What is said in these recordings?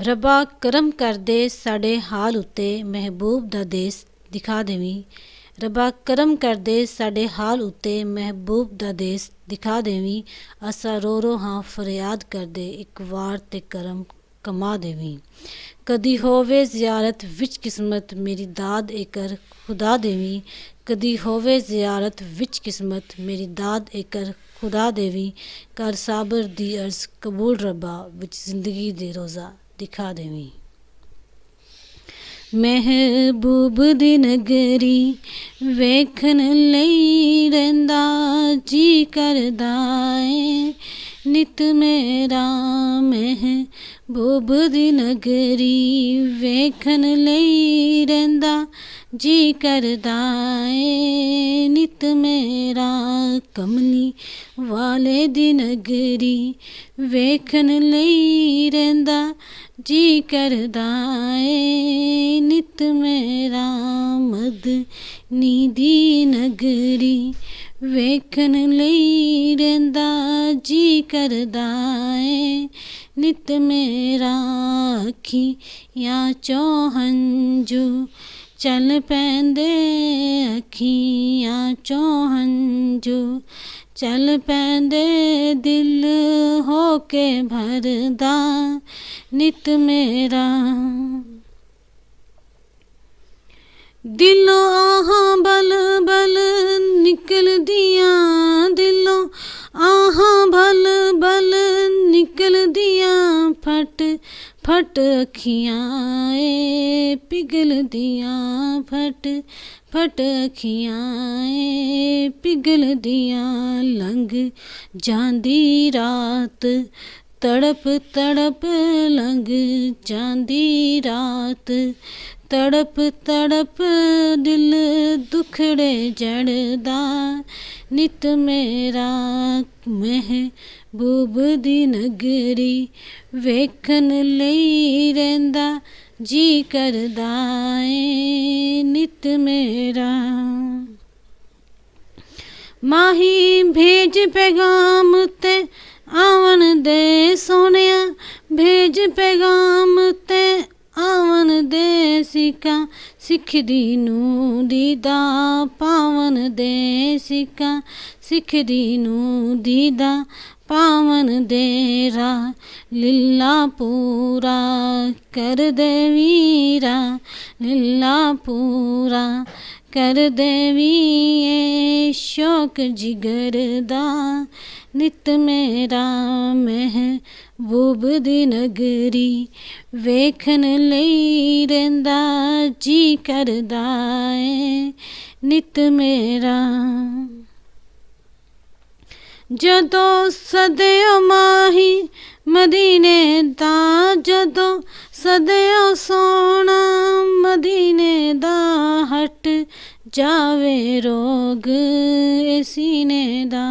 ਰੱਬਾ ਕਰਮ ਕਰਦੇ ਸਾਡੇ ਹਾਲ ਉੱਤੇ ਮਹਿਬੂਬ ਦਾ ਦੇਸ ਦਿਖਾ ਦੇਵੀਂ। ਰੱਬਾ ਕਰਮ ਕਰਦੇ ਸਾਡੇ ਹਾਲ ਉੱਤੇ ਮਹਿਬੂਬ ਦਾ ਦੇਸ ਦਿਖਾ ਦੇਵੀਂ। ਅਸਾਂ ਰੋ ਰੋ ਹਾਂ ਫਰਿਆਦ ਕਰਦੇ ਇੱਕ ਵਾਰ ਤੇ ਕਰਮ ਕਮਾ ਦੇਵੀਂ। ਕਦੀ ਹੋਵੇ ਜ਼ਿਆਰਤ ਵਿੱਚ ਕਿਸਮਤ ਮੇਰੀ ਦਾਦ ਏ ਕਰ ਖੁਦਾ ਦੇਵੀਂ। ਕਦੀ ਹੋਵੇ ਜ਼ਿਆਰਤ ਵਿੱਚ ਕਿਸਮਤ ਮੇਰੀ ਦਾਦ ਏ ਕਰ ਖੁਦਾ ਦੇਵੀਂ। ਕਰ ਸਾਬਰ ਦੀ ਅਰਜ਼ ਕਬੂਲ ਰੱਬਾ ਵਿੱਚ ਜ਼ਿੰਦਗੀ ਦੇ ਰੋਜ਼ਾ ਦਿਖਾ ਦੇਵੀਂ। ਮਹਿਬੂਬ ਦੀ ਨਗਰੀ ਵੇਖਣ ਲਈ ਰਹਿੰਦਾ ਜੀ ਕਰਦਾ ਏ ਨਿਤ ਮੇਰਾ। ਮਹਿਬੂਬ ਦੀ ਨਗਰੀ ਵੇਖਣ ਲਈ ਰਹਿੰਦਾ ਜੀ ਕਰਦਾ ਏ ਨਿਤ ਮੇਰਾ। ਕਮਲੀ ਵਾਲੇ ਦੀ ਨਗਰੀ ਵੇਖਣ ਲਈ ਰਹਿੰਦਾ ਜੀ ਕਰਦਾ ਏ ਨਿਤ ਮੇਰਾ। ਮਦਨੀ ਦੀ ਨਗਰੀ ਵੇਖਣ ਲਈ ਰਹਿੰਦਾ ਜੀ ਕਰਦਾ ਏ ਨਿਤ ਮੇਰਾ। ਅੱਖੀਆਂ ਚੋਂ ਹੰਝੂ ਚੱਲ ਪੈਂਦੇ ਅੱਖੀਆਂ ਚੋਂ ਹੰਝੂ ਚੱਲ ਪੈਂਦੇ ਦਿਲ ਹੋ ਕੇ ਭਰਦਾ ਨਿਤ ਮੇਰਾ। ਦਿਲੋਂ ਆਹਾਂ ਬਲ ਬਲ ਨਿਕਲਦੀਆਂ ਦਿਲੋਂ ਆਹਾਂ ਬਲ ਬਲ ਨਿਕਲਦੀਆਂ ਫਟ ਫਟ ਅੱਖੀਆਂ ਏ ਪਿਘਲਦੀਆਂ ਫਟ ਫਟ ਅੱਖੀਆਂ ਏ ਪਿਘਲਦੀਆਂ। ਲੰਘ ਜਾਂਦੀ ਰਾਤ ਤੜਪ ਤੜਪ ਲੰਘ ਜਾਂਦੀ ਰਾਤ ਤੜਪ ਤੜਪ ਦਿਲ ਦੁਖੜੇ ਜੜਦਾ ਨਿਤ ਮੇਰਾ। ਮਹਿਬੂਬ ਦੀ ਨਗਰੀ ਵੇਖਣ ਲਈ ਰਹਿੰਦਾ ਜੀ ਕਰਦਾ ਏ ਨਿਤ ਮੇਰਾ। ਮਾਹੀ ਭੇਜ ਪੈਗਾਮ ਤੇ ਆਵਣ ਦੇ ਸੋਹਣਿਆ ਭੇਜ ਪੈਗਾਮ ਤੇ ਆਵਣ ਦੇ ਸਿੱਕਾਂ ਸਿੱਖਦੀ ਨੂੰ ਦੀਦਾ ਪਾਵਨ ਦੇ ਸਿੱਕਾਂ ਸਿੱਖਦੀ ਨੂੰ ਦੀਦਾ ਪਾਵਨ ਦੇ। ਰਾਹ ਲੀਲਾ ਪੂਰਾ ਕਰ ਦੇ ਵੀਰਾ ਲੀਲਾ ਪੂਰਾ ਕਰ ਦੇਵੀ ਏ ਸ਼ੌਕ ਜਿਗਰ ਦਾ ਨਿਤ ਮੇਰਾ। ਮਹਿਬੂਬ ਦੀ ਨਗਰੀ ਵੇਖਣ ਲਈ ਰਹਿੰਦਾ ਜੀ ਕਰਦਾ ਏ ਨਿਤ ਮੇਰਾ। ਜਦੋਂ ਸਦਿਓ ਮਾਹੀ ਮਦੀਨੇ ਦਾ ਜਦੋਂ ਸਦਿਓ ਸੋਹਣਾ ਮਦੀਨੇ ਦਾ ਹਟ ਜਾਵੇ ਰੋਗ ਏ ਸੀਨੇ ਦਾ।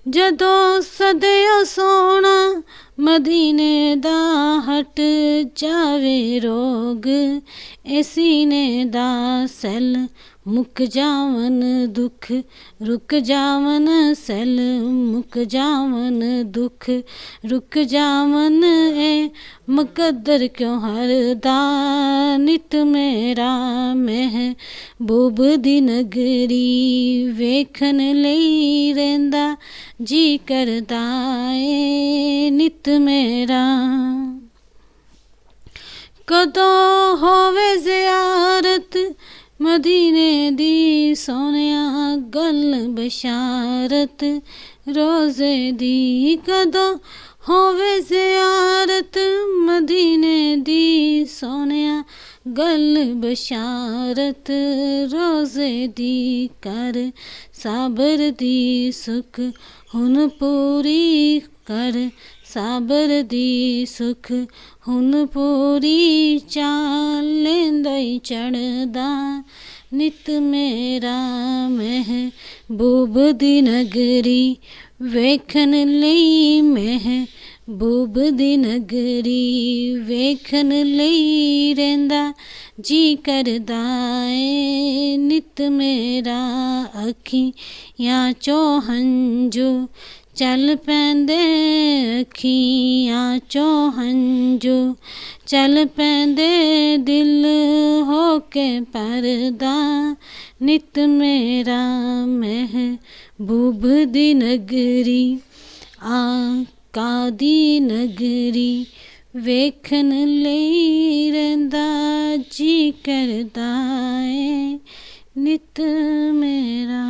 ਜਦੋਂ ਸਦਿਓ ਸੋਹਣਾ ਮਦੀਨੇ ਦਾ ਹਟ ਜਾਵੇ ਰੋਗ ਏ ਸੀਨੇ ਦਾ। ਸੈਲ ਮੁੱਕ ਜਾਵਨ ਦੁੱਖ ਰੁਕ ਜਾਵਨ ਸੈਲ ਮੁੱਕ ਜਾਵਨ ਦੁੱਖ ਰੁਕ ਜਾਵਨ ਏ ਮੁਕੱਦਰ ਕਿਉਂ ਹਰਦਾ ਨਿਤ ਮੇਰਾ। ਮਹਿਬੂਬ ਦੀ ਨਗਰੀ ਵੇਖਣ ਲਈ ਰਹਿੰਦਾ ਜੀ ਕਰਦਾ ਏ ਨਿਤ ਮੇਰਾ। ਕਦੋਂ ਹੋਵੇ ਜ਼ਿਆਰਤ ਮਦੀਨੇ ਦੀ ਸੋਹਣਿਆ ਗੱਲ ਬਸ਼ਾਰਤ ਰੋਜ਼ੇ ਦੀ। ਕਦੋਂ ਹੋਵੇ ਜ਼ਿਆਰਤ ਮਦੀਨੇ ਦੀ ਸੋਹਣਿਆ ਗੱਲ ਬਸ਼ਾਰਤ ਰੋਜ਼ੇ ਦੀ। ਕਰ ਸਾਬਰ ਦੀ ਸੁਖ ਹੁਣ ਪੂਰੀ ਕਰ ਸਾਬਰ ਦੀ ਸੁਖ ਹੁਣ ਪੂਰੀ ਚਾਲ ਲੈਂਦਾ ਈ ਚੜ੍ਹਦਾ ਨਿਤ ਮੇਰਾ। ਮਹਿਬੂਬ ਦੀ ਨਗਰੀ ਵੇਖਣ ਲਈ ਮਹਿਬੂਬ ਦੀ ਨਗਰੀ ਵੇਖਣ ਲਈ ਰਹਿੰਦਾ ਜੀ ਕਰਦਾ ਏ ਨਿਤ ਮੇਰਾ। ਅੱਖੀਆਂ ਚੋਂ ਹੰਝੂ ਚੱਲ ਪੈਂਦੇ ਅੱਖੀਆਂ ਚੋਂ ਹੰਝੂ, ਚੱਲ ਪੈਂਦੇ ਦਿਲ ਹੋ ਕੇ ਪਰਦਾ, ਨਿਤ ਮੇਰਾ ਮਹਿਬੂਬ ਦੀ ਨਗਰੀ, ਆਕਾ ਦੀ ਨਗਰੀ ਵੇਖਣ ਲਈ ਰਹਿੰਦਾ ਜੀ ਕਰਦਾ ਏ, ਨਿਤ ਮੇਰਾ